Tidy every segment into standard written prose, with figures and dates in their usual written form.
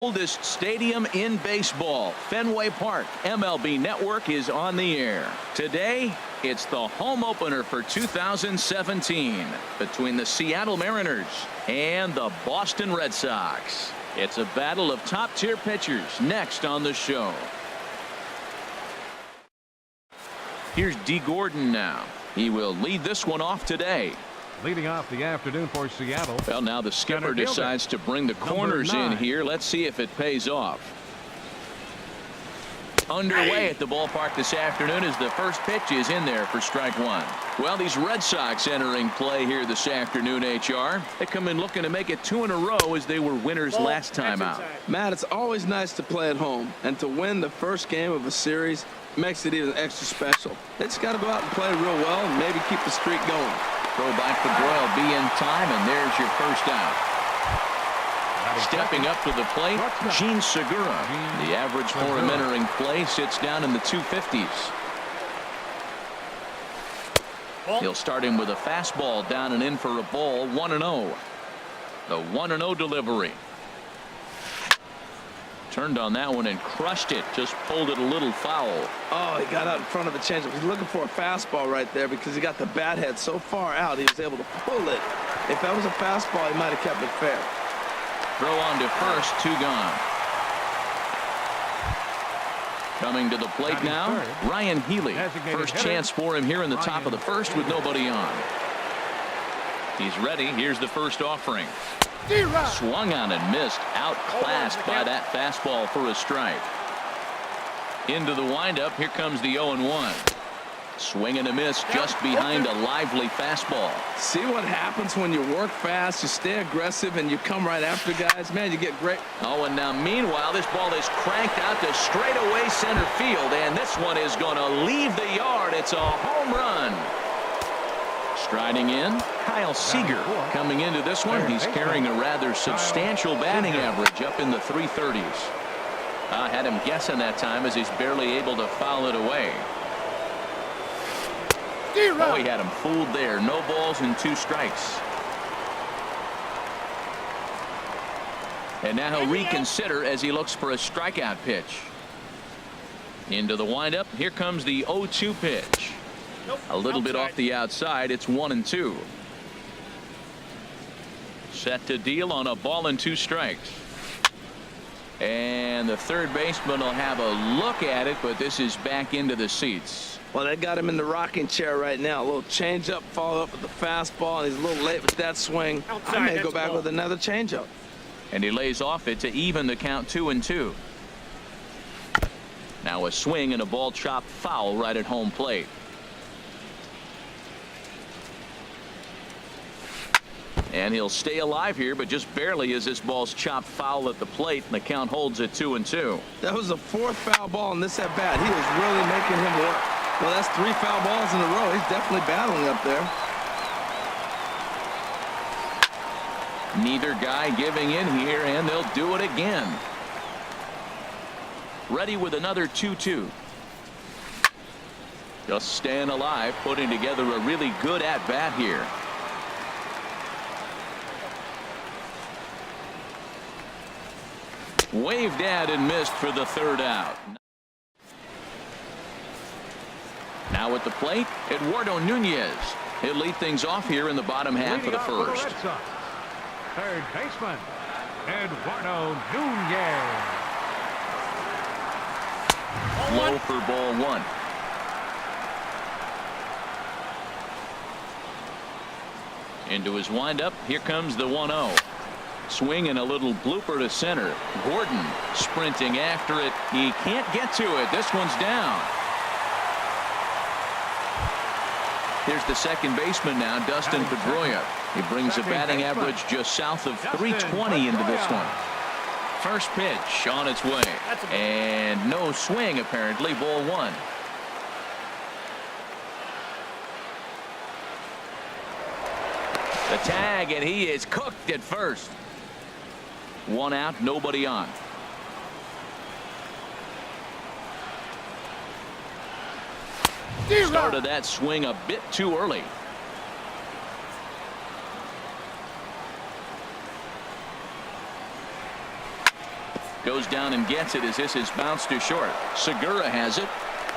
Oldest stadium in baseball, Fenway Park. MLB Network is on the air. Today, it's the home opener for 2017 between the Seattle Mariners and the Boston Red Sox. It's a battle of top-tier pitchers next on the show. Here's D. Gordon now. He will lead this one off today. Leading off the afternoon for Seattle. Well, now the skipper decides to bring the corners in here. Let's see if it pays off. Underway at the ballpark this afternoon as the first pitch is in there for strike one. Well, these Red Sox entering play here this afternoon, HR. They come in looking to make it 2 in a row as they were winners last time out. Matt, it's always nice to play at home, and to win the first game of a series makes it even extra special. They just got to go out and play real well and maybe keep the streak going. Throw by Pedroia will be in time, and there's your first out. Stepping up to the plate, Gene Segura. The average for him entering play sits down in the 250s. He'll start him with a fastball down and in for a ball. 1-0. The 1-0 delivery. Turned on that one and crushed it. Just pulled it a little foul. Oh, he got out in front of the changeup. He's looking for a fastball right there because he got the bat head so far out he was able to pull it. If that was a fastball, he might have kept it fair. Throw on to first, 2 gone. Coming to the plate now, Ryan Healy. First chance for him here in the top of the first with nobody on. He's ready. Here's the first offering. Swung on and missed. Outclassed by that fastball for a strike. Into the windup. Here comes the 0-1. Swing and a miss just behind a lively fastball. See what happens when you work fast, you stay aggressive, and you come right after guys. Man, you get great. Oh, and now meanwhile, this ball is cranked out to straightaway center field, and this one is going to leave the yard. It's a home run. Striding in, Kyle Seager coming into this one. He's carrying a rather substantial batting average up in the 330s. I had him guessing that time as he's barely able to foul it away. Oh, he had him fooled there. No balls and 2 strikes. And now he'll reconsider as he looks for a strikeout pitch. Into the windup. Here comes the 0-2 pitch. A little bit off the outside. It's 1-2. Set to deal on a ball and 2 strikes. And the third baseman will have a look at it, but this is back into the seats. Well, they got him in the rocking chair right now. A little changeup, follow up with the fastball, and he's a little late with that swing. I may go back with another changeup. And he lays off it to even the count 2-2. Now a swing and a ball chopped foul right at home plate. And he'll stay alive here, but just barely as this ball's chopped foul at the plate, and the count holds at 2-2. That was the 4th foul ball in this at bat. He was really making him work. Well, that's 3 foul balls in a row. He's definitely battling up there. Neither guy giving in here, and they'll do it again. Ready with another 2-2. Just staying alive, putting together a really good at bat here. Waved at and missed for the 3rd out. Now at the plate, Eduardo Nunez. He'll lead things off here in the bottom half of the first. Third baseman, Eduardo Nunez. Low for ball 1. Into his windup. Here comes the 1-0. Swing and a little blooper to center. Gordon sprinting after it. He can't get to it. This one's down. Here's the second baseman now, Dustin Pedroia. He brings a batting average just south of 320 into this one. First pitch on its way. And no swing apparently. Ball 1. The tag, and he is cooked at first. 1 out, nobody on. Started that swing a bit too early. Goes down and gets it as this is bounced to short. Segura has it.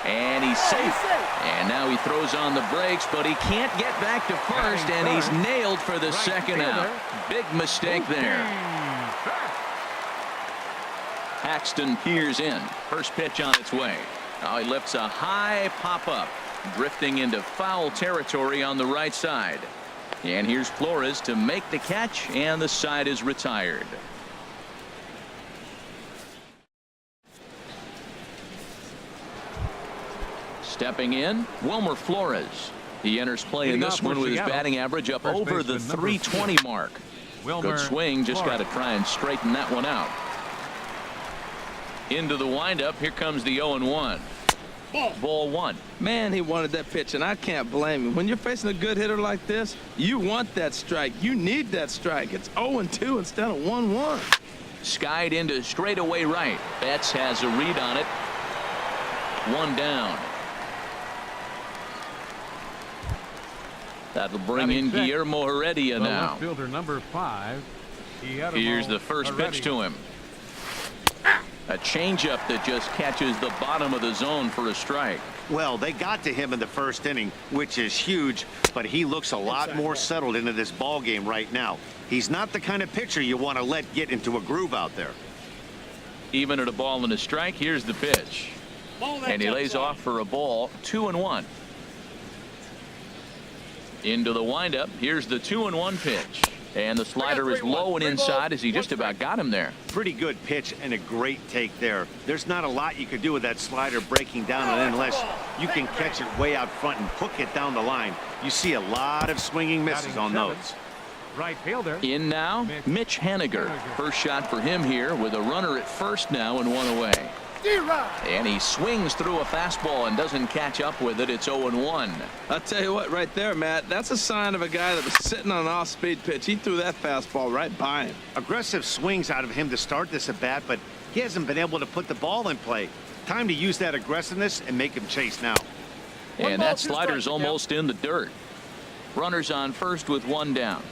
And he's safe. And now he throws on the brakes, but he can't get back to first, and he's nailed for the second out. Big mistake there. Paxton peers in. First pitch on its way. Now he lifts a high pop-up, drifting into foul territory on the right side. And here's Flores to make the catch, and the side is retired. Stepping in, Wilmer Flores. He enters play in this one with his batting average up over the 320 mark. Good swing, just got to try and straighten that one out. Into the windup, here comes the 0-1. Ball one. Man, he wanted that pitch, and I can't blame him. When you're facing a good hitter like this, you want that strike. You need that strike. It's 0-2 instead of 1-1. Skied into straightaway right. Betts has a read on it. One down. That'll bring in Guillermo Heredia now. Fielder number 5. Here's the first pitch to him. A changeup that just catches the bottom of the zone for a strike. Well, they got to him in the first inning, which is huge, but he looks a lot more settled into this ball game right now. He's not the kind of pitcher you want to let get into a groove out there. Even at a ball and a strike, here's the pitch. And he lays off for a ball. 2-1. Into the windup. Here's the 2-1 pitch. And the slider is low and inside as he just about got him there. Pretty good pitch and a great take there. There's not a lot you could do with that slider breaking down unless you can catch it way out front and hook it down the line. You see a lot of swinging misses on those. Right fielder. In now, Mitch Haniger. First shot for him here with a runner at first now and one away. And he swings through a fastball and doesn't catch up with it. It's 0-1. I'll tell you what, right there, Matt, that's a sign of a guy that was sitting on an off-speed pitch. He threw that fastball right by him. Aggressive swings out of him to start this at bat, but he hasn't been able to put the ball in play. Time to use that aggressiveness and make him chase now. And that slider's almost in the dirt. Runners on first with one down.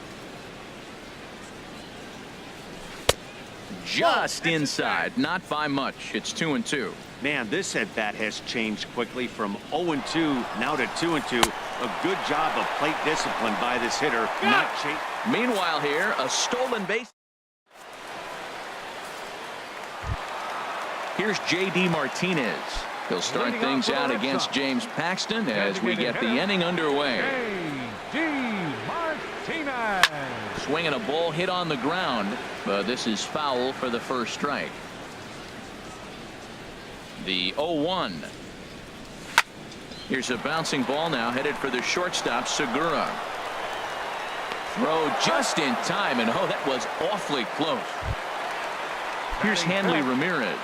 Just inside, not by much. It's 2-2. Man, this at bat has changed quickly from 0-2 now to 2-2. A good job of plate discipline by this hitter. Not chase. Meanwhile here, a stolen base. Here's J.D. Martinez. He'll start things out against James Paxton as we get the inning underway. J.D. Martinez. Swinging a ball hit on the ground, but this is foul for the first strike. The 0-1. Here's a bouncing ball now headed for the shortstop, Segura. Throw just in time, and oh, that was awfully close. Here's Hanley Ramirez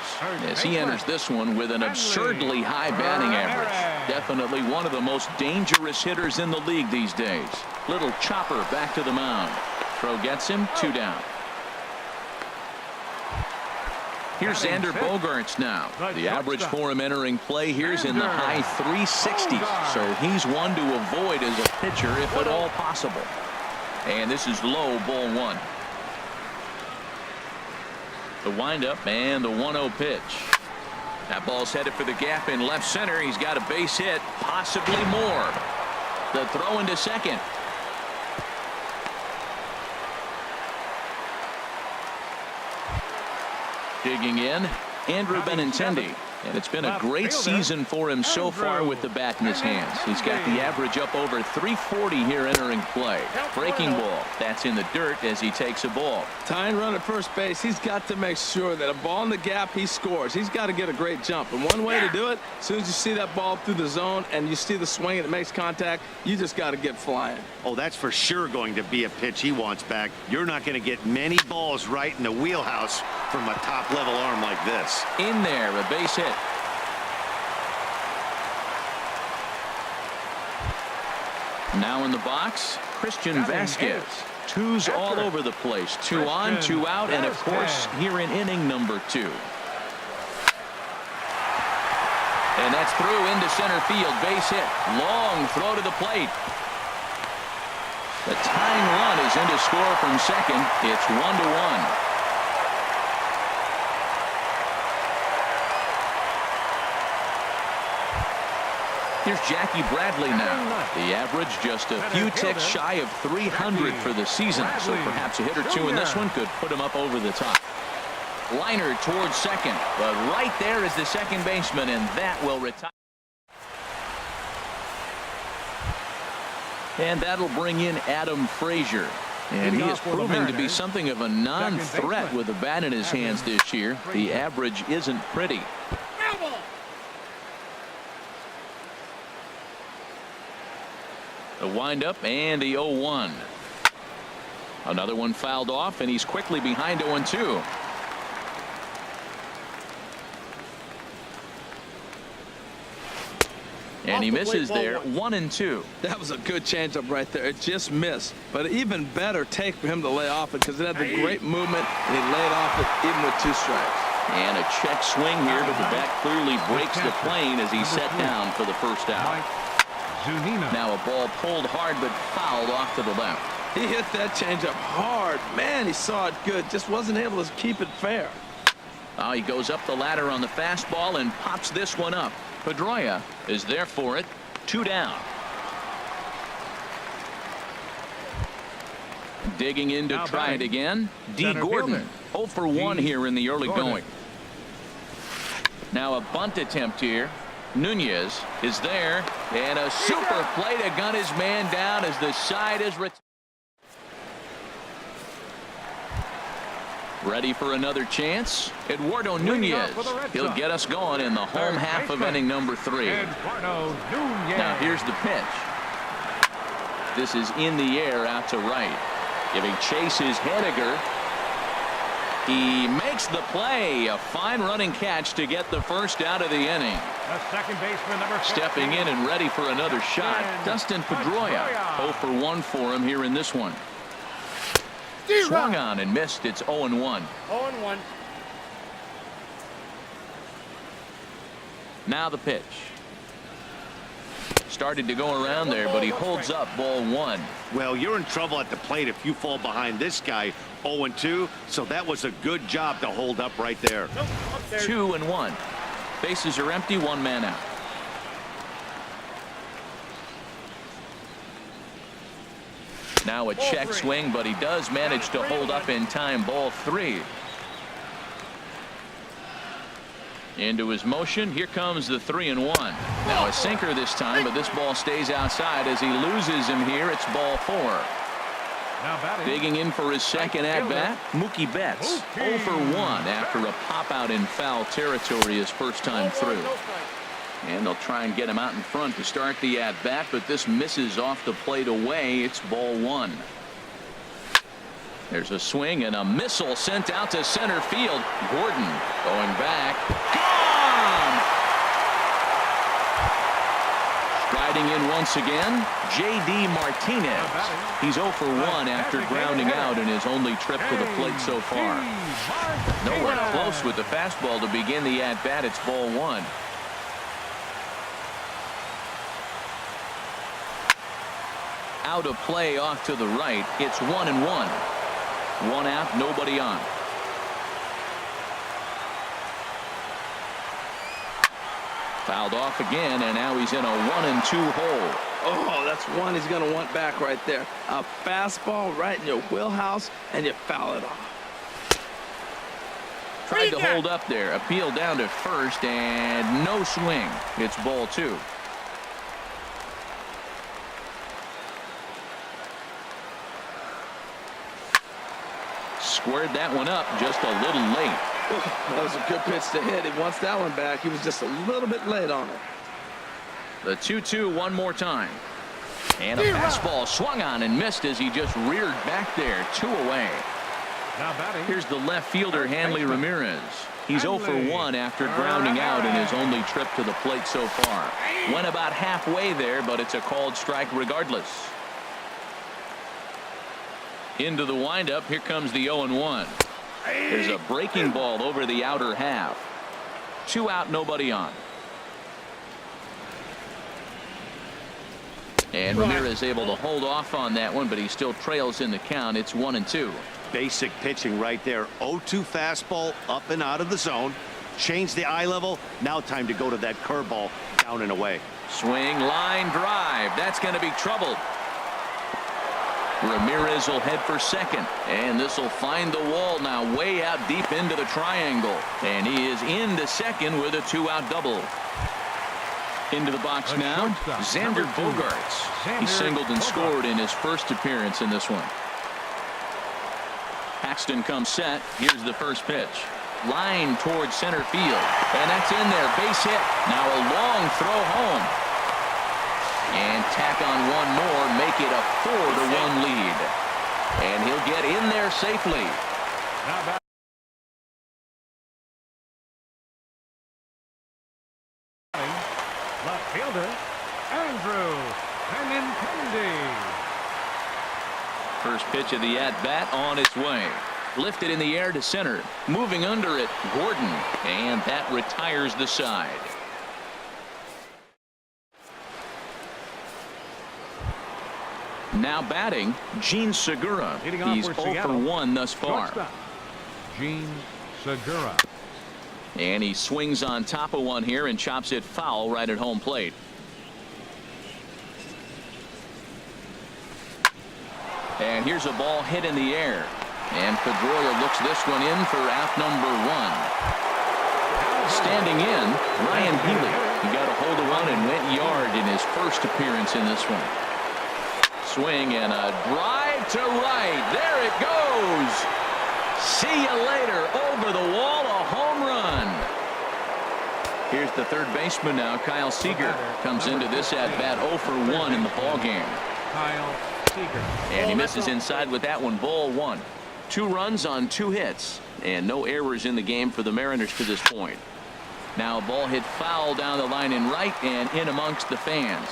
as he enters this one with an absurdly high batting average. Definitely one of the most dangerous hitters in the league these days. Little chopper back to the mound. Throw gets him, 2 down. Here's Xander Bogaerts now. The average for him entering play here's in the high 360s. So he's one to avoid as a pitcher if at all possible. And this is low, ball 1. The windup and the 1-0 pitch. That ball's headed for the gap in left center. He's got a base hit, possibly more. The throw into second. Digging in, Andrew Benintendi. And it's been a great season for him so far with the bat in his hands. He's got the average up over 340 here entering play. Breaking ball. That's in the dirt as he takes a ball. Tying run at first base. He's got to make sure that a ball in the gap he scores. He's got to get a great jump. And one way to do it, as soon as you see that ball through the zone and you see the swing and it makes contact, you just got to get flying. Oh, that's for sure going to be a pitch he wants back. You're not going to get many balls right in the wheelhouse from a top-level arm like this. In there, a base hit. Now in the box, Christian Vasquez. Twos all over the place. 2 on, 2 out, and of course here in inning number 2. And that's through into center field. Base hit. Long throw to the plate. The tying run is in to score from second. It's 1-1. Here's Jackie Bradley now. The average just a few ticks shy of 300 for the season. So perhaps a hit or two in this one could put him up over the top. Liner towards second. But right there is the second baseman, and that will retire. And that'll bring in Adam Frazier. And he is proving to be something of a non-threat with the bat in his hands this year. The average isn't pretty. The windup and the 0-1. Another one fouled off, and he's quickly behind 0-2. And he misses there, 1-2. That was a good changeup right there. It just missed. But even better take for him to lay off it because it had the great movement, and he laid off it even with 2 strikes. And a check swing here, but the bat clearly breaks the plane as he's set down for the first out. Now a ball pulled hard but fouled off to the left. He hit that changeup hard. Man, he saw it good. Just wasn't able to keep it fair. Oh, he goes up the ladder on the fastball and pops this one up. Pedroia is there for it. 2 down. Digging in to try it again. D. Gordon. 0 for 1 here in the early going. Now a bunt attempt here. Nunez is there, and a super play to gun his man down as the side is retired. Ready for another chance. Eduardo Nunez. He'll get us going in the home half of inning number 3. Now here's the pitch. This is in the air out to right. Giving chase is Henniger. He makes the play. A fine running catch to get the first out of the inning. The second baseman, number 15. Stepping in and ready for another shot. Dustin Pedroia. 0 for 1 for him here in this one. Swung on and missed. It's 0-1. 0-1. Now the pitch. Started to go around there, but he holds up. Ball 1. Well, you're in trouble at the plate if you fall behind this guy. 0-2. So that was a good job to hold up right there. 2-1. Bases are empty. 1 man out. Now a check swing, but he does manage to hold up in time. Ball 3. Into his motion. Here comes the 3-1. Now a sinker this time, but this ball stays outside as he loses him here. It's ball 4. Digging in for his second at bat, Mookie Betts. 0 for 1 after a pop out in foul territory his first time through. And they'll try and get him out in front to start the at bat, but this misses off the plate away. It's ball 1. There's a swing and a missile sent out to center field. Gordon going back. Gone! Striding in once again, J.D. Martinez. He's 0 for 1 after grounding out in his only trip to the plate so far. Nowhere close with the fastball to begin the at bat. It's ball 1. Out of play off to the right. It's 1-1. 1 out, nobody on. Fouled off again, and now he's in a 1-2 hole. Oh, that's one he's going to want back right there. A fastball right in your wheelhouse, and you foul it off. Tried to hold up there. Appeal down to first, and no swing. It's ball 2. Squared that one up just a little late. That was a good pitch to hit. He wants that one back. He was just a little bit late on it. The 2-2 one more time. And a fastball swung on and missed as he just reared back there. 2 away. Here's the left fielder, Hanley Ramirez. He's 0 for 1 after grounding out in his only trip to the plate so far. Went about halfway there, but it's a called strike regardless. Into the windup. Here comes the 0-1. There's a breaking ball over the outer half. 2 out, nobody on. And Ramirez able to hold off on that one, but he still trails in the count. It's 1-2. Basic pitching right there. 0-2 fastball up and out of the zone. Change the eye level. Now time to go to that curveball down and away. Swing, line drive. That's going to be trouble. Ramirez will head for second, and this will find the wall now way out deep into the triangle, and he is into second with a 2-out double. Into the box now, Xander Bogaerts. He singled and scored in his first appearance in this one. Paxton comes set. Here's the first pitch. Line towards center field, and that's in there. Base hit. Now a long throw home. And tack on one more, make it a 4-1 lead. And he'll get in there safely. Left fielder, Andrew Benintendi. First pitch of the at-bat on its way. Lifted in the air to center. Moving under it, Gordon. And that retires the side. Now batting, Gene Segura. He's 0 for 1 thus far. Gene Segura. And he swings on top of one here and chops it foul right at home plate. And here's a ball hit in the air. And Pedroia looks this one in for out number 1. Standing in, Ryan Healy. He got a hold of one and went yard in his first appearance in this one. Swing and a drive to right. There it goes. See you later. Over the wall, a home run. Here's the third baseman now, Kyle Seager. Comes into this at-bat 0 for 1 in the ballgame. Kyle Seager. And he misses inside with that one. Ball 1. 2 runs on 2 hits. And no errors in the game for the Mariners to this point. Now a ball hit foul down the line in right and in amongst the fans.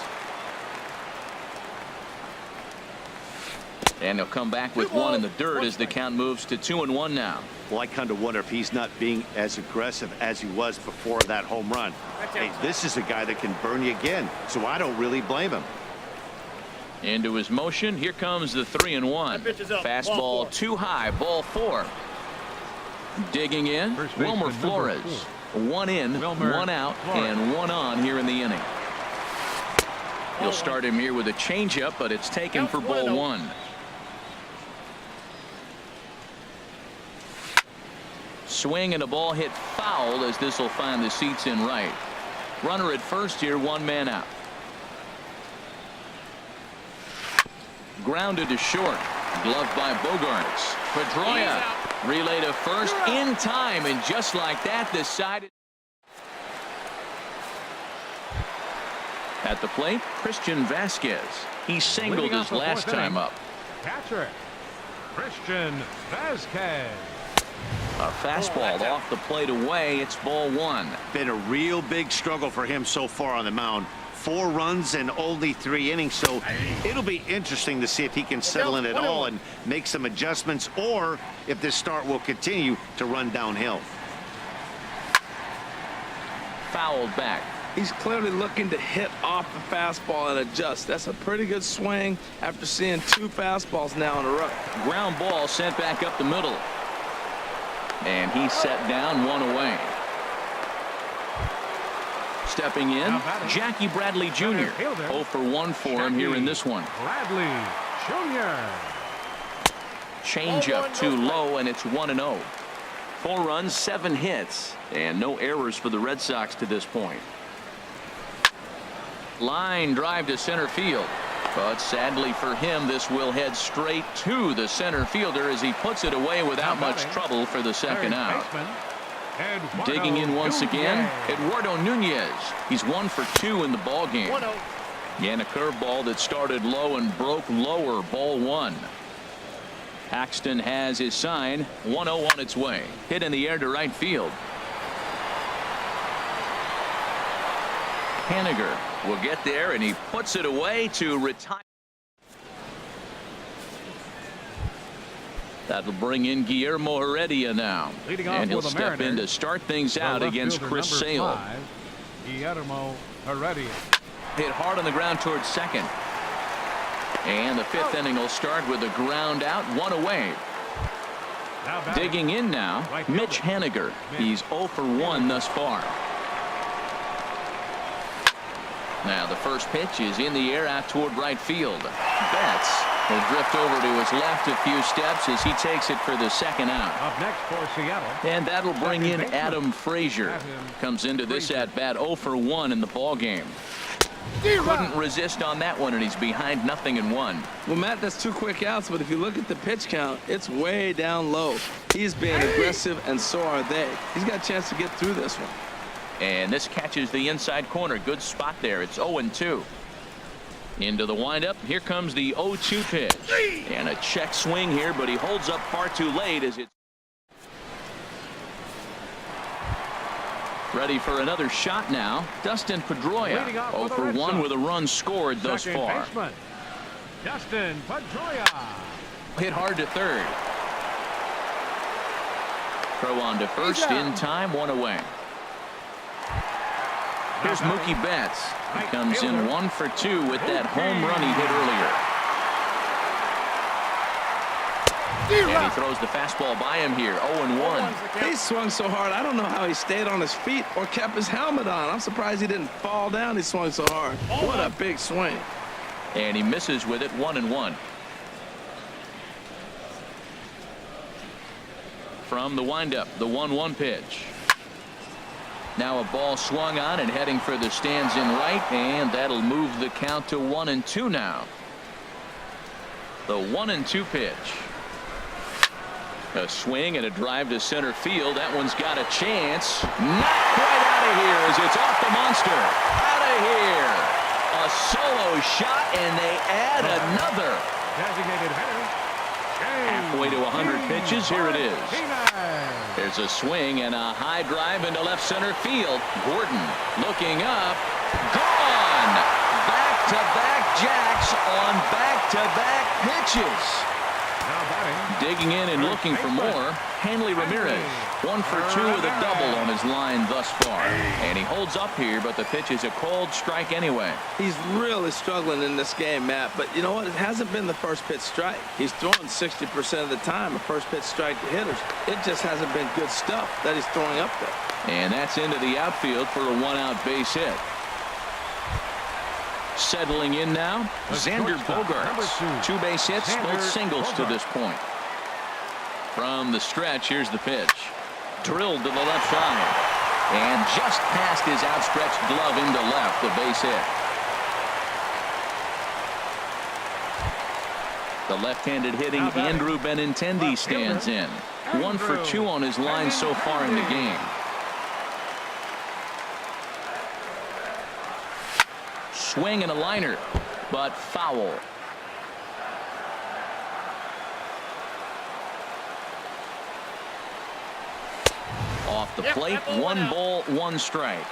And he'll come back with one in the dirt as the count moves to 2-1 now. Well, I kind of wonder if he's not being as aggressive as he was before that home run. Hey, this is a guy that can burn you again, so I don't really blame him. Into his motion. Here comes the 3-1. Fastball too high. Ball 4. Digging in, Wilmer Flores. 1 in, 1 out, and 1 on here in the inning. He'll start him here with a changeup, but it's taken for ball 1. Swing and a ball hit foul as this will find the seats in right. Runner at first here, 1 man out. Grounded to short. Gloved by Bogaerts. Pedroia relay to first in time, and just like that decided. At the plate, Christian Vasquez. He singled his last time up. Catcher Christian Vasquez. A fastball off the plate away. It's ball 1. Been a real big struggle for him so far on the mound. 4 runs and only 3 innings, so it'll be interesting to see if he can settle in at all and make some adjustments, or if this start will continue to run downhill. Fouled back. He's clearly looking to hit off the fastball and adjust. That's a pretty good swing after seeing 2 fastballs now in a row. Ground ball sent back up the middle. And he's set down, 1 away. Stepping in, Jackie Bradley Jr. 0 for 1 for him here in this one. Bradley Jr. Changeup too low, and it's 1-0. 4 runs, 7 hits, and no errors for the Red Sox to this point. Line drive to center field. But sadly for him, this will head straight to the center fielder as he puts it away without much trouble for the second out. Digging in once again, Eduardo Nunez. He's 1 for 2 in the ball game. And a curveball that started low and broke lower. Ball 1. Paxton has his sign. 1-0 on its way. Hit in the air to right field. Haniger will get there, and he puts it away to retire. That'll bring in Guillermo Heredia now, and he'll step in to start things out against Chris Sale. Guillermo Heredia hit hard on the ground towards second, and the 5th inning will start with a ground out, 1 away. Digging in now, Mitch Haniger. He's 0 for 1 thus far. Now the first pitch is in the air out toward right field. Betts will drift over to his left a few steps as he takes it for the second out. Up next for Seattle. And that'll bring in Adam Frazier. Comes into this at bat 0 for 1 in the ball game. Couldn't resist on that one, and he's behind 0-1. Well, Matt, that's 2 quick outs, but if you look at the pitch count, it's way down low. He's being aggressive, and so are they. He's got a chance to get through this one. And this catches the inside corner. Good spot there. It's 0-2. Into the windup. Here comes the 0-2 pitch. And a check swing here, but he holds up far too late as it's ready for another shot now. Dustin Pedroia 0 for 1 with a run scored thus far. Baseman, Dustin Pedroia. Hit hard to third. Throw on to first in time, 1 away. Here's Mookie Betts. He comes in 1 for 2 with that home run he hit earlier. And he throws the fastball by him here, 0-1. He swung so hard, I don't know how he stayed on his feet or kept his helmet on. I'm surprised he didn't fall down. He swung so hard. What a big swing. And he misses with it, 1-1. From the windup, the 1-1 pitch. Now a ball swung on and heading for the stands in right, and that'll move the count to 1-2 now. The 1-2 pitch. A swing and a drive to center field. That one's got a chance. Not quite out of here as it's off the monster. Out of here. A solo shot, and they add another. Designated hitter. Halfway to 100 pitches. Here it is. There's a swing and a high drive into left center field. Gordon looking up. Gone. Back-to-back jacks on back-to-back pitches. Digging in and looking for more. Hanley Ramirez 1 for 2 with a double on his line thus far. And he holds up here, but the pitch is a cold strike anyway. He's really struggling in this game, Matt. But you know what? It hasn't been the first pitch strike. He's throwing 60% of the time a first pitch strike to hitters. It just hasn't been good stuff that he's throwing up there. And that's into the outfield for a 1-out base hit. Settling in now, Xander Bogaerts. 2 base hits, both singles to this point. From the stretch, here's the pitch. Drilled to the left side. And just past his outstretched glove into left, the base hit. The left-handed hitting Andrew Benintendi stands in. 1 for 2 on his line so far in the game. Swing and a liner, but foul. Off the plate, 1 ball, 1 strike.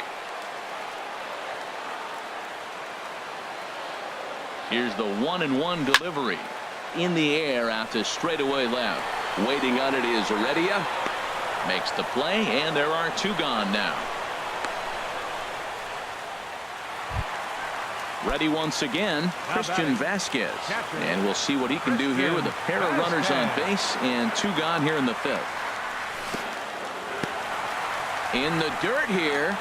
Here's the 1-1 delivery. In the air out to straightaway left. Waiting on it is Heredia. Makes the play, and there are 2 gone now. Ready once again, Christian Vasquez. And we'll see what he can do here with a pair of runners on base and 2 gone here in the 5th. In the dirt here.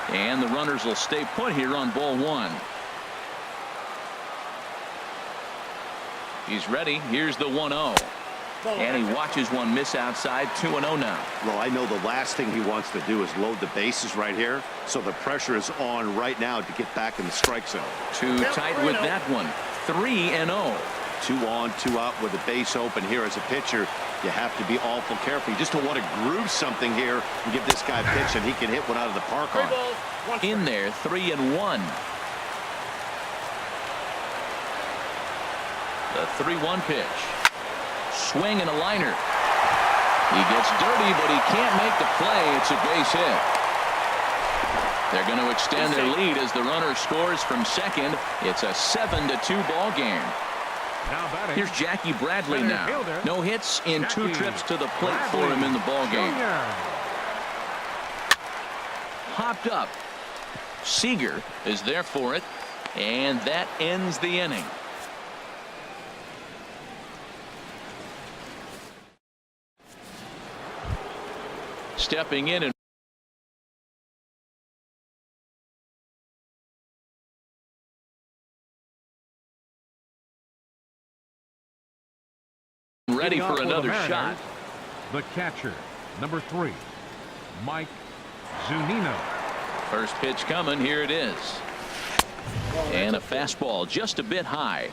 And the runners will stay put here on ball 1. He's ready. Here's the 1-0. And he watches one miss outside. 2-0 now. Well, I know the last thing he wants to do is load the bases right here. So the pressure is on right now to get back in the strike zone. Too tight with that one. 3-0. 2 on, 2 out with the base open here as a pitcher. You have to be awful careful. You just don't want to groove something here and give this guy a pitch and he can hit one out of the park on. In there, 3-1. The 3-1 pitch. Swing and a liner. He gets dirty, but he can't make the play. It's a base hit. They're going to extend their lead as the runner scores from second. It's a 7-2 ball game. Here's Jackie Bradley now. No hits in 2 trips to the plate for him in the ball game. Hopped up. Seager is there for it, and that ends the inning. stepping in and ready for another shot. The catcher, number 3, Mike Zunino. First pitch coming. Here it is. And a fastball just a bit high.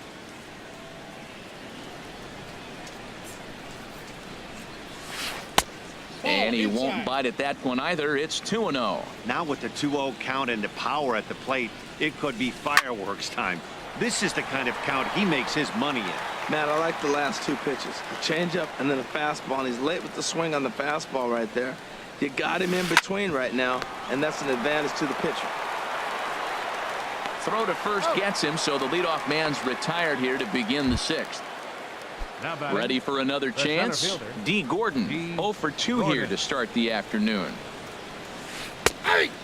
And he won't bite at that one either. It's 2-0. Now with the 2-0 count and the power at the plate, it could be fireworks time. This is the kind of count he makes his money in. Matt, I like the last 2 pitches. A changeup and then a fastball, and he's late with the swing on the fastball right there. You got him in between right now, and that's an advantage to the pitcher. Throw to first gets him, so the leadoff man's retired here to begin the 6th. Ready for another chance? D. Gordon, 0 for 2 here to start the afternoon.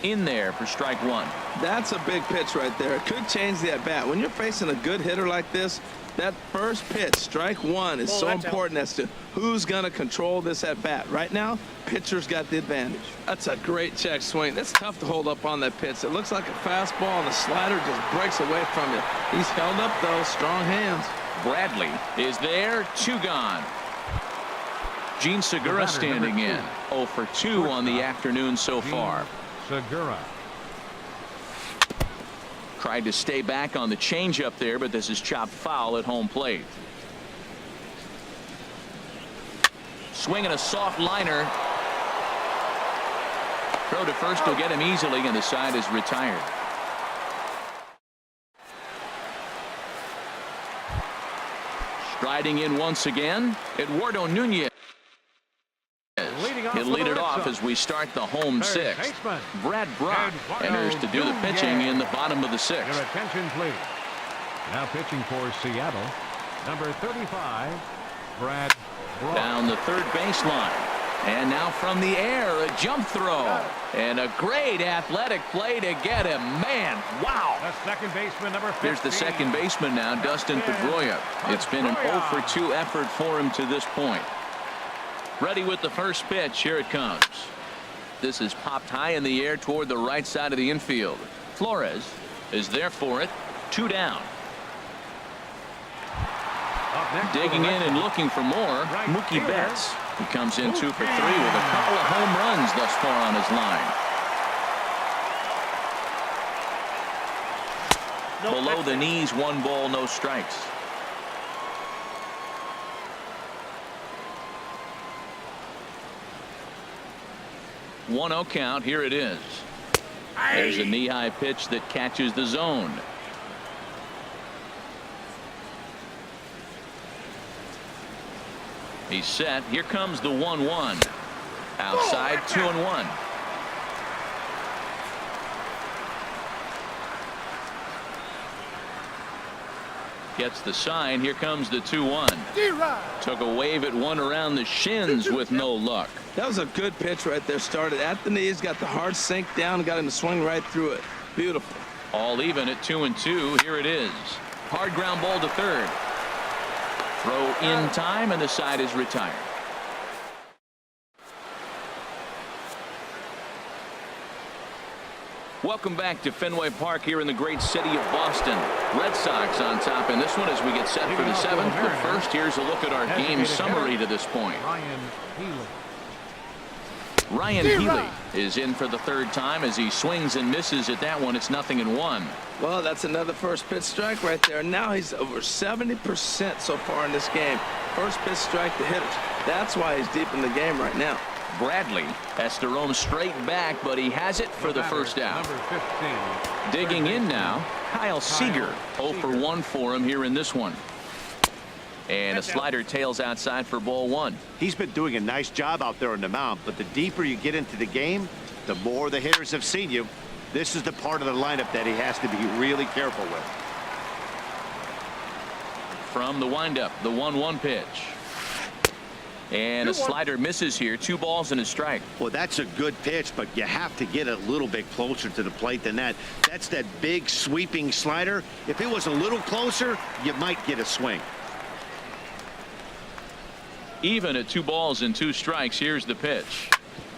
In there for strike 1. That's a big pitch right there. It could change the at-bat. When you're facing a good hitter like this, that first pitch, strike 1, is so important as to who's going to control this at-bat. Right now, pitcher's got the advantage. That's a great check swing. That's tough to hold up on that pitch. It looks like a fastball, and the slider just breaks away from you. He's held up, though. Strong hands. Bradley is there. 2 gone. Gene Segura standing in. 0 for 2 on the afternoon so far. Segura. Tried to stay back on the changeup there, but this is chopped foul at home plate. Swinging a soft liner. Throw to first will get him easily, and the side is retired. Striding in once again, Eduardo Nunez. He'll lead it off as we start the home 6th. Brad Brock enters to do the pitching in the bottom of the 6th. Your attention, please. Now pitching for Seattle, number 35, Brad Brock. Down the third baseline. And now from the air, a jump throw. And a great athletic play to get him. Man, wow. The second baseman, number 15. Here's the second baseman now, Dustin Pedroia. It's been an 0 for 2 effort for him to this point. Ready with the first pitch. Here it comes. This is popped high in the air toward the right side of the infield. Flores is there for it. 2 down. Digging in and looking for more, Mookie Betts. He comes in 2 for 3 with a couple of home runs thus far on his line. Below the knees, 1 ball, no strikes. One 0 count. Here it is. There's a knee-high pitch that catches the zone. He's set. Here comes the 1-1. Outside, 2-1. Gets the sign. Here comes the 2-1. Took a wave at one around the shins with no luck. That was a good pitch right there. Started at the knees, got the hard sink down, got him to swing right through it. Beautiful. All even at 2-2. Here it is. Hard ground ball to third. Throw in time, and the side is retired. Welcome back to Fenway Park here in the great city of Boston. Red Sox on top in this one as we get set for the 7th. But first, here's a look at our game summary to this point. Ryan Healy is in for the 3rd time as he swings and misses at that one. It's 0-1. Well, that's another first pitch strike right there. Now he's over 70% so far in this game. First pitch strike to hitters. That's why he's deep in the game right now. Bradley has to roam straight back, but he has it for the first out. Digging in now, Kyle Seager. 0 for 1 for him here in this one. And a slider tails outside for ball 1. He's been doing a nice job out there on the mound, but the deeper you get into the game, the more the hitters have seen you. This is the part of the lineup that he has to be really careful with. From the windup, the 1-1 pitch. And a slider misses here. 2 balls and a strike. Well, that's a good pitch, but you have to get a little bit closer to the plate than that. That's that big sweeping slider. If it was a little closer, you might get a swing. Even at 2 balls and 2 strikes. Here's the pitch.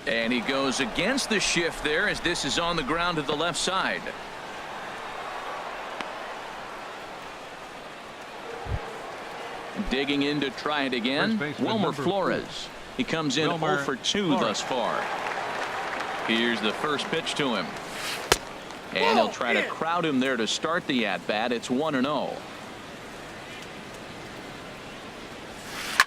And he goes against the shift there as this is on the ground to the left side. Digging in to try it again, Wilmer Flores. He comes in 0 for 2 thus far. Here's the first pitch to him. And he'll try to crowd him there to start the at-bat. It's 1-0.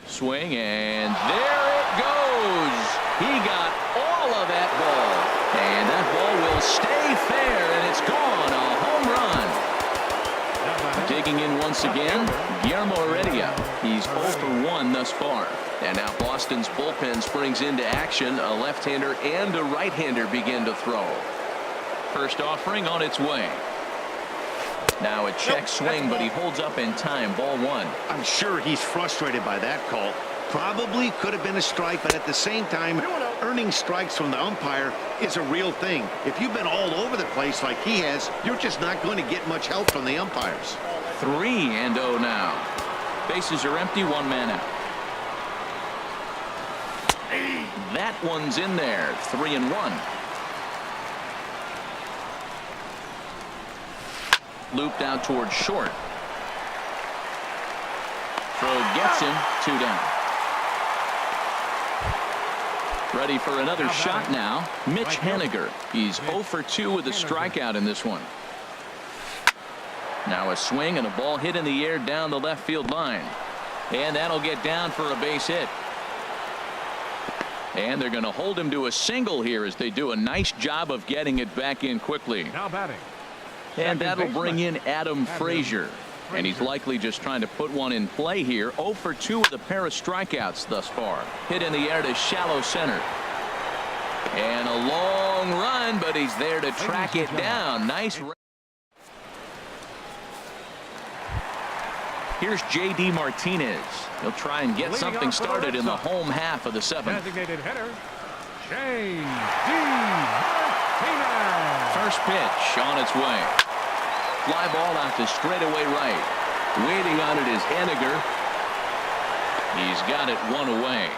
Swing, and there it goes. He got all of that ball. And that ball will stay fair, and it's gone. A home run. Digging in once again, Guillermo Heredia. He's 0 for 1 thus far. And now Boston's bullpen springs into action. A left-hander and a right-hander begin to throw. First offering on its way. Now a check swing, but he holds up in time. Ball 1. I'm sure he's frustrated by that call. Probably could have been a strike, but at the same time, earning strikes from the umpire is a real thing. If you've been all over the place like he has, you're just not going to get much help from the umpires. 3-0 now. Bases are empty, 1 man out. That one's in there. 3-1. Looped out towards short. Throw gets him. 2 down. Ready for another shot now. Mitch Haniger. He's 0 for 2 with a strikeout in this one. Now a swing and a ball hit in the air down the left field line. And that'll get down for a base hit. And they're going to hold him to a single here as they do a nice job of getting it back in quickly. Now batting. And that'll bring in Adam Frazier. And he's likely just trying to put one in play here. 0 for 2 with a pair of strikeouts thus far. Hit in the air to shallow center. And a long run, but he's there to track it down. Nice. Here's J.D. Martinez. He'll try and get something started in the home half of the 7th. Designated hitter, J.D. Martinez. First pitch on its way. Fly ball out to straightaway right. Waiting on it is Haniger. He's got it 1 away.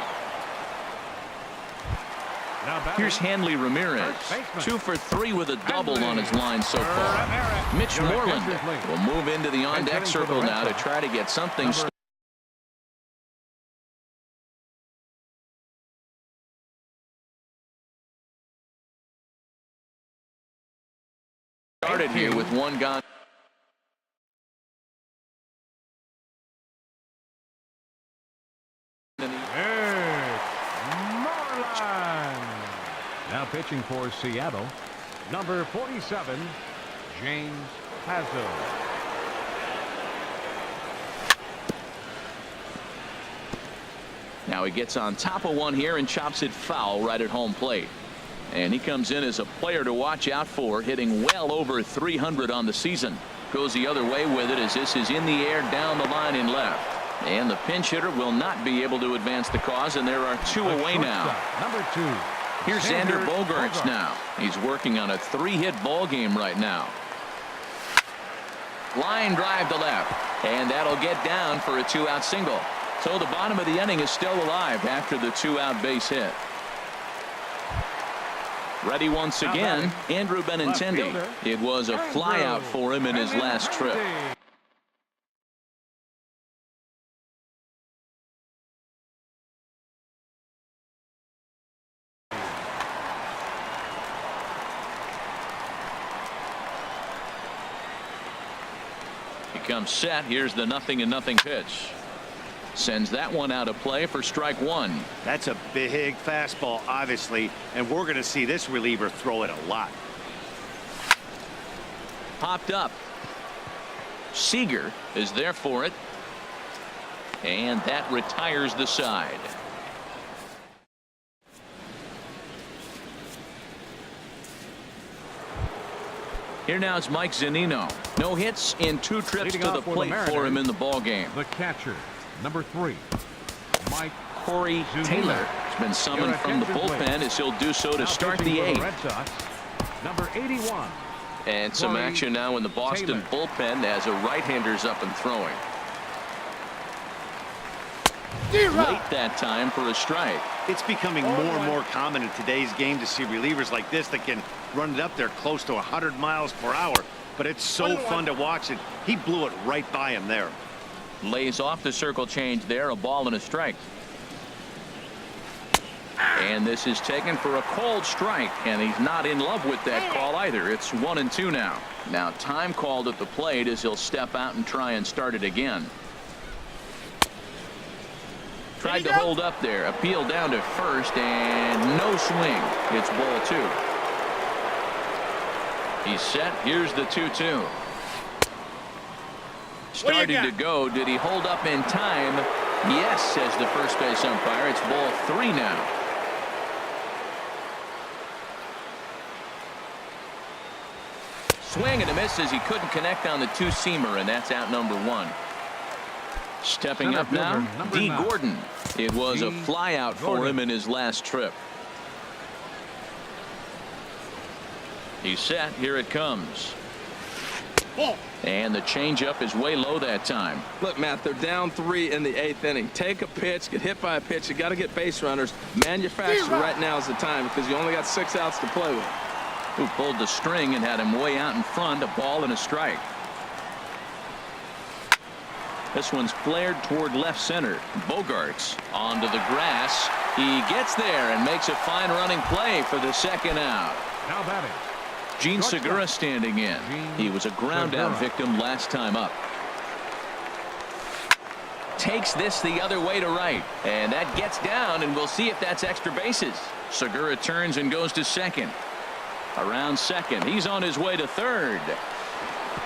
Here's Hanley Ramirez. 2 for 3 with a double on his line so far. Mitch Moreland will move into the on-deck circle now to try to get something started here with 1 gone. Now pitching for Seattle, number 47, James Hazel. Now he gets on top of one here and chops it foul right at home plate. And he comes in as a player to watch out for, hitting well over 300 on the season. Goes the other way with it as this is in the air down the line in left. And the pinch hitter will not be able to advance the cause, and there are 2 away now. Number 2. Here's Xander Bogaerts now. He's working on a 3-hit ball game right now. Line drive to left, and that'll get down for a 2-out single. So the bottom of the inning is still alive after the 2-out base hit. Ready once again, Andrew Benintendi. It was a flyout for him in his last trip. He comes set. Here's the 0-0 pitch. Sends that one out of play for strike 1. That's a big fastball, obviously, and we're going to see this reliever throw it a lot. Popped up. Seager is there for it. And that retires the side. Here now is Mike Zunino. No hits in 2 trips to the plate for him in the ball game. The catcher, number 3, Mike Corey Taylor has been summoned from the bullpen as he'll do so to start the 8th. Red Sox, number 81. And some action now in the Boston bullpen as a right-hander's up and throwing. Late that time for a strike. It's becoming more and more common in today's game to see relievers like this that can run it up there close to 100 miles per hour. But it's so fun to watch it. He blew it right by him there. Lays off the circle change there, a ball and a strike. And this is taken for a cold strike, and he's not in love with that call either. It's 1-2 now. Now time called at the plate as he'll step out and try and start it again. Tried to hold up there, appeal down to first, and no swing. It's ball 2. He's set. Here's the 2-2. Starting to go. Did he hold up in time? Yes, says the first base umpire. It's ball 3 now. Swing and a miss as he couldn't connect on the two-seamer, and that's out number 1. Stepping up now, D. Gordon. It was a fly out for him in his last trip. He's set. Here it comes. And the changeup is way low that time. Look, Matt, they're down 3 in the 8th inning. Take a pitch, get hit by a pitch. You got to get base runners. Manufacture right now is the time because you only got 6 outs to play with. Who pulled the string and had him way out in front, a ball and a strike. This one's flared toward left center. Bogarts onto the grass. He gets there and makes a fine running play for the second out. Now batting, Gene Segura standing in. He was a ground out victim last time up. Takes this the other way to right, and that gets down, and we'll see if that's extra bases. Segura turns and goes to second. Around second, he's on his way to third,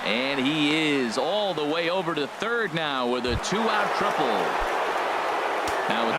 and he is all the way over to third now with a 2-out triple. Now the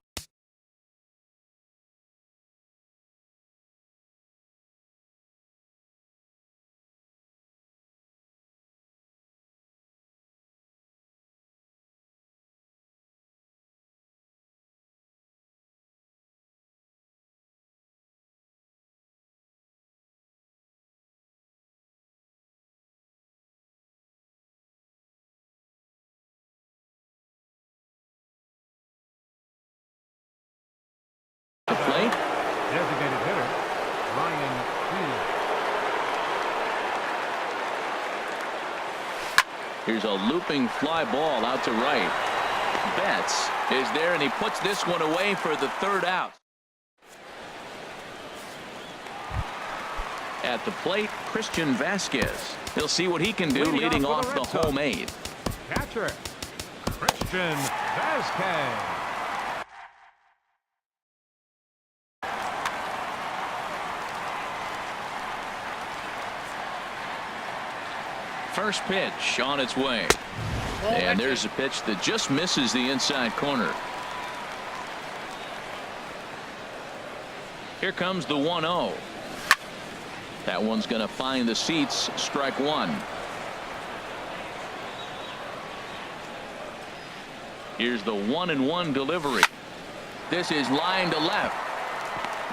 plate. designated hitter, Ryan Healy. Here's a looping fly ball out to right. Betts is there, and he puts this one away for the third out. At the plate, Christian Vasquez. He'll see what he can do leading off the home 8th. Catcher, Christian Vasquez. First pitch on its way. And there's a pitch that just misses the inside corner. Here comes the 1-0. That one's going to find the seats. Strike 1. Here's the 1-1 delivery. This is line to left.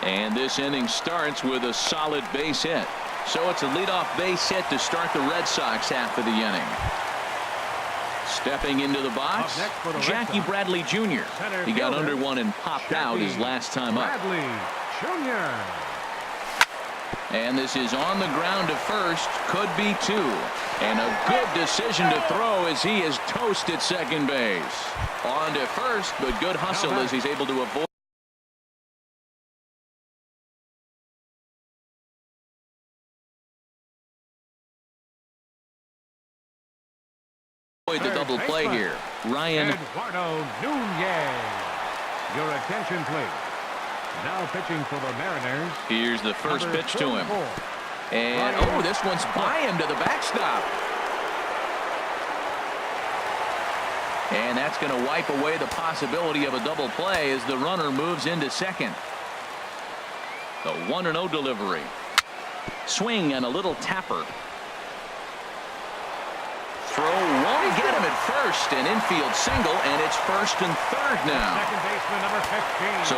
And this inning starts with a solid base hit. So it's a leadoff base hit to start the Red Sox half of the inning. Stepping into the box, Jackie Bradley Jr. He got under one and popped out his last time up. Bradley Jr. And this is on the ground to first. Could be 2. And a good decision to throw as he is toast at second base. On to first, but good hustle as he's able to avoid the double play here. Ryan Eduardo Nunez. Your attention, please. Now pitching for the Mariners. Here's the first pitch to him. And oh, this one's by him to the backstop. And that's going to wipe away the possibility of a double play as the runner moves into second. The 1-0 delivery. Swing and a little tapper. Throw won't get him at first. An infield single, and it's first and third now. Second baseman number 15. So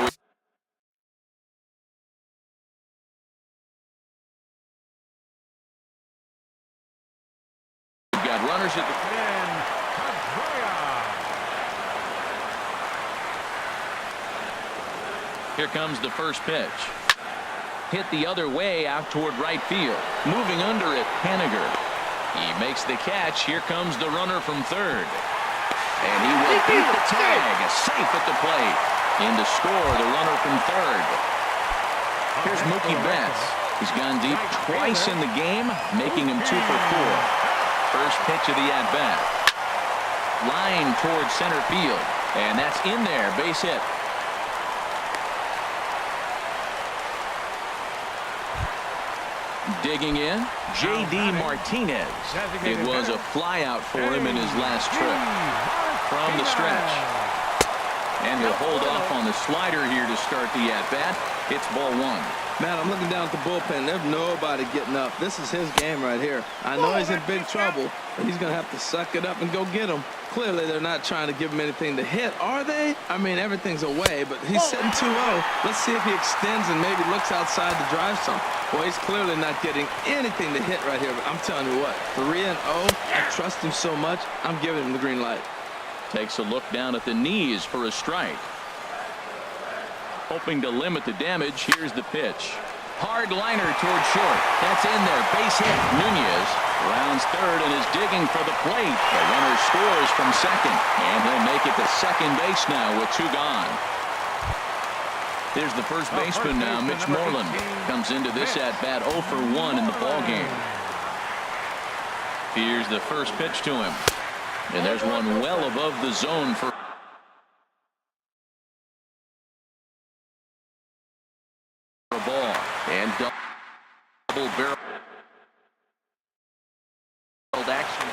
we've got runners at the Here comes the first pitch. Hit the other way out toward right field. Moving under it, Haniger. He makes the catch. Here comes the runner from third. And he will beat the tag. Safe at the plate. In to score, the runner from third. Here's Mookie Betts. He's gone deep twice in the game, making him 2 for 4. First pitch of the at-bat. Line towards center field. And that's in there. Base hit. Digging in, J.D. Martinez. It was a flyout for him in his last trip. From the stretch. And he'll hold off on the slider here to start the at-bat. It's ball 1. Man, I'm looking down at the bullpen. There's nobody getting up. This is his game right here. I know he's in big trouble, but he's going to have to suck it up and go get him. Clearly, they're not trying to give him anything to hit, are they? I mean, everything's away, but he's sitting 2-0. Let's see if he extends and maybe looks outside to drive some. Well, he's clearly not getting anything to hit right here, but I'm telling you what, 3-0, I trust him so much, I'm giving him the green light. Takes a look down at the knees for a strike. Hoping to limit the damage. Here's the pitch. Hard liner toward short. That's in there. Base hit. Nunez rounds third and is digging for the plate. The runner scores from second. And he'll make it to second base now with 2 gone. Here's the first baseman now, Mitch Moreland. Comes into this at-bat 0 for 1 in the ballgame. Here's the first pitch to him. And there's one well above the zone for a ball. And double barreled action.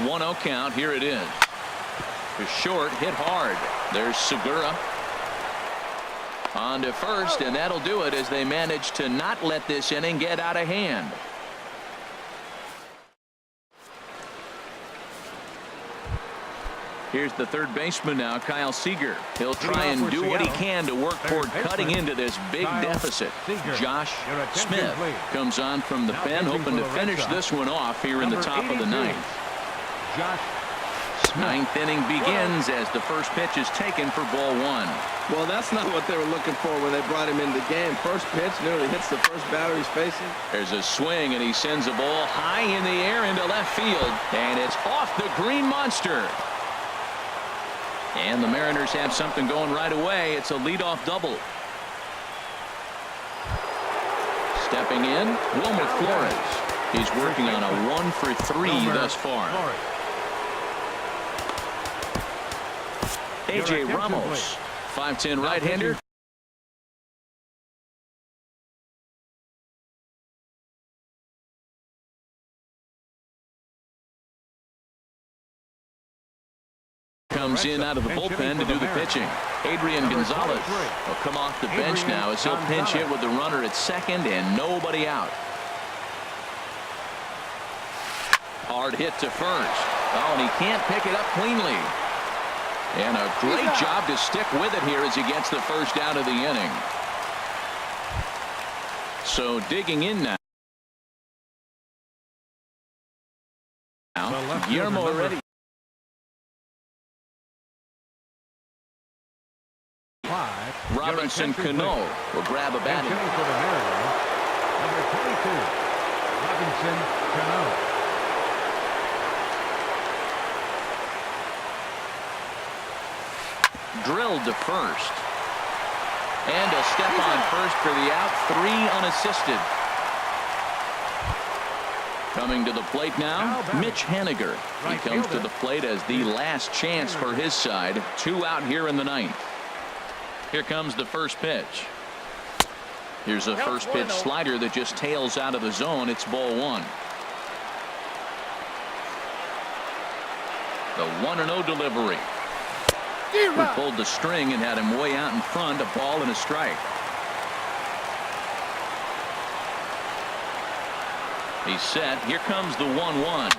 One 0 count. Here it is. To short, hit hard. There's Segura. On to first, and that'll do it as they manage to not let this inning get out of hand. Here's the third baseman now, Kyle Seager. He'll try and do what he can to work toward cutting into this big deficit. Josh Smith comes on from the pen, hoping to finish this one off here in the top of the ninth. Ninth inning begins as the first pitch is taken for ball 1. Well, that's not what they were looking for when they brought him in the game. First pitch nearly hits the first batter he's facing. There's a swing, and he sends a ball high in the air into left field, and it's off the green monster. And the Mariners have something going right away. It's a leadoff double. Stepping in, Wilmer Flores. He's working on a 1 for 3 thus far. A.J. Ramos, 5'10" right-hander. Comes in out of the bullpen to do the pitching. Adrian Gonzalez will come off the bench now as he'll pinch hit with the runner at second and nobody out. Hard hit to first. Oh, and he can't pick it up cleanly. And a great job to stick with it here as he gets the first out of the inning. So digging in now. Guillermo already. Robinson Cano will grab a bat. Number 22, Robinson Cano. Drilled to first. And a step on first for the out. 3 unassisted. Coming to the plate now, Mitch Haniger. He comes to the plate as the last chance for his side. 2 out here in the ninth. Here comes the first pitch. Here's a first pitch slider that just tails out of the zone. It's ball 1. The 1-0 delivery. We pulled the string and had him way out in front. A ball and a strike. He's set. Here comes the 1-1.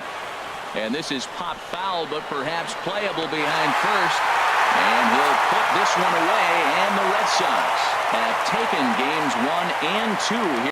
And this is popped foul, but perhaps playable behind first. And he'll put this one away, and the Red Sox have taken games 1 and 2 here.